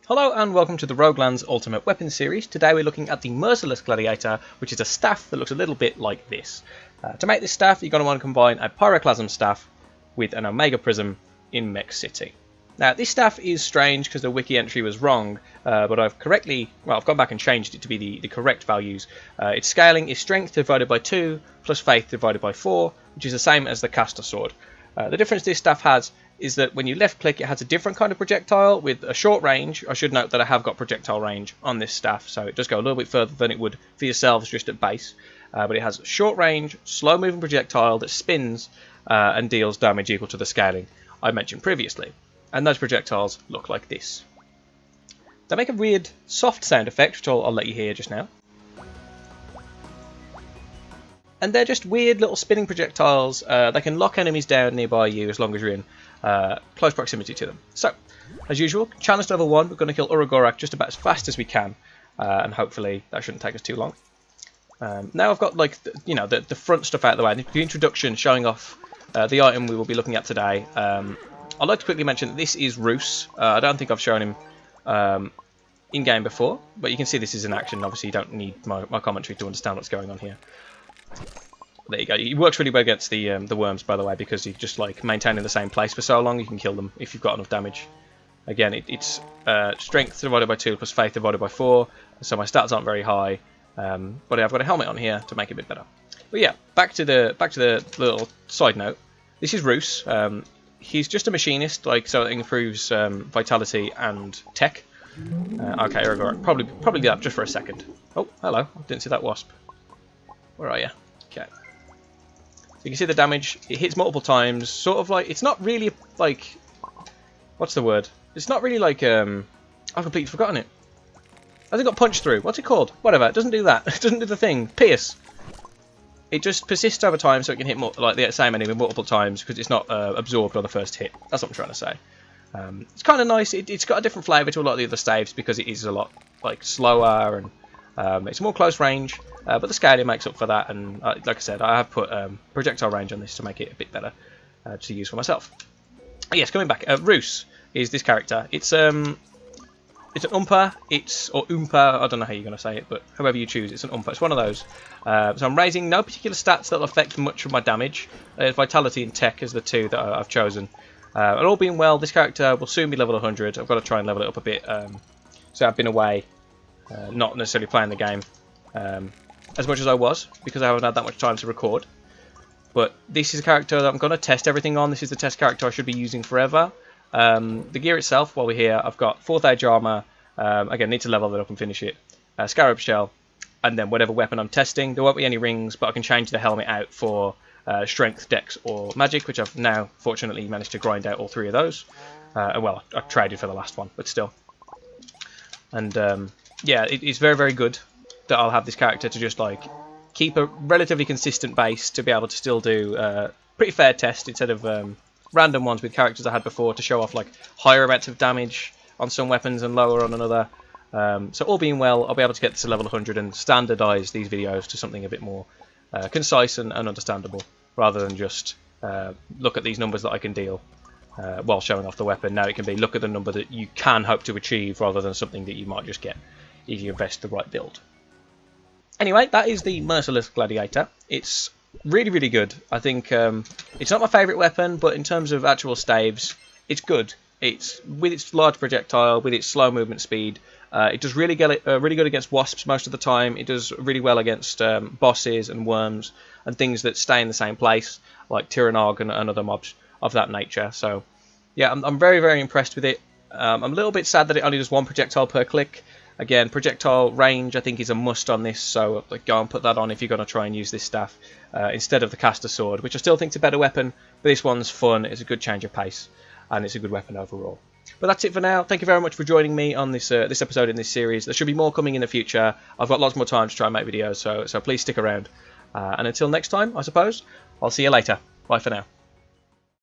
Hello and welcome to the RogueLands Ultimate Weapons series. Today we're looking at the Merciless Gladiator, which is a staff that looks a little bit like this. To make this staff, you're going to want to combine a Pyroclasm staff with an Omega Prism in Mech City. Now this staff is strange because the wiki entry was wrong, but I've gone back and changed it to be the correct values. Its scaling is Strength divided by 2 plus Faith divided by 4, which is the same as the Caster Sword. The difference this staff has is that when you left click it has a different kind of projectile with a short range. I should note that I have got projectile range on this staff, so it does go a little bit further than it would for yourselves just at base. But it has a short range, slow moving projectile that spins and deals damage equal to the scaling I mentioned previously. And those projectiles look like this. They make a weird soft sound effect, which I'll let you hear just now. And they're just weird little spinning projectiles. They can lock enemies down nearby you as long as you're in close proximity to them. So, as usual, challenge level 1, we're going to kill Urugorak just about as fast as we can. And hopefully that shouldn't take us too long. Now I've got like the front stuff out of the way, the introduction showing off the item we will be looking at today. I'd like to quickly mention that this is Roos. I don't think I've shown him in-game before, but you can see this is in action. Obviously you don't need my commentary to understand what's going on here. There you go. He works really well against the worms, by the way, because you just like maintain in the same place for so long you can kill them if you've got enough damage. Again, it's Strength divided by 2 plus Faith divided by 4, so my stats aren't very high, but I've got a helmet on here to make it a bit better. But yeah, back to the little side note. This is Roos. He's just a machinist, so it improves vitality and tech. Okay, probably do that just for a second. Oh, hello. I didn't see that wasp. Where are you? Okay. So you can see the damage. It hits multiple times. Sort of like, it's not really like, what's the word? It's not really like, I've completely forgotten it. Has it got punched through? What's it called? Whatever. It doesn't do that. It doesn't do the thing. Pierce. It just persists over time, so it can hit the same enemy multiple times because it's not absorbed on the first hit. That's what I'm trying to say. It's kind of nice. It's got a different flavour to a lot of the other staves because it is a lot slower and it's more close range. But the scaling makes up for that, and like I said, I have put projectile range on this to make it a bit better to use for myself. Yes, coming back, Roos is this character. It's an Oompa, or Oompa, I don't know how you're going to say it, but however you choose, it's an Oompa. It's one of those. So I'm raising no particular stats that will affect much of my damage. Vitality and Tech is the two that I've chosen. And all being well, this character will soon be level 100. I've got to try and level it up a bit. So I've been away, not necessarily playing the game as much as I was, because I haven't had that much time to record. But this is a character that I'm going to test everything on. This is the test character I should be using forever. The gear itself, while we're here, I've got 4th Age armor. Again, need to level it up and finish it. Scarab shell, and then whatever weapon I'm testing. There won't be any rings, but I can change the helmet out for strength, dex, or magic, which I've now fortunately managed to grind out all 3 of those. Well, I traded for the last one, but still. And yeah, it's very, very good that I'll have this character to just keep a relatively consistent base to be able to still do pretty fair test instead of random ones with characters I had before to show off higher amounts of damage on some weapons and lower on another. So all being well, I'll be able to get this to level 100 and standardise these videos to something a bit more concise and understandable, rather than just look at these numbers that I can deal while showing off the weapon. Now it can be look at the number that you can hope to achieve, rather than something that you might just get if you invest the right build. Anyway, that is the Merciless Gladiator. It's really, really good. I think it's not my favourite weapon, but in terms of actual staves, it's good. It's with its large projectile, with its slow movement speed. It does really good against wasps most of the time. It does really well against bosses and worms and things that stay in the same place, like Tyrannog and other mobs of that nature. So, yeah, I'm very, very impressed with it. I'm a little bit sad that it only does 1 projectile per click. Again, projectile range I think is a must on this, so go and put that on if you're going to try and use this staff instead of the Caster Sword, which I still think is a better weapon, but this one's fun, it's a good change of pace, and it's a good weapon overall. But that's it for now. Thank you very much for joining me on this episode in this series. There should be more coming in the future. I've got lots more time to try and make videos, so please stick around. And until next time, I suppose, I'll see you later. Bye for now.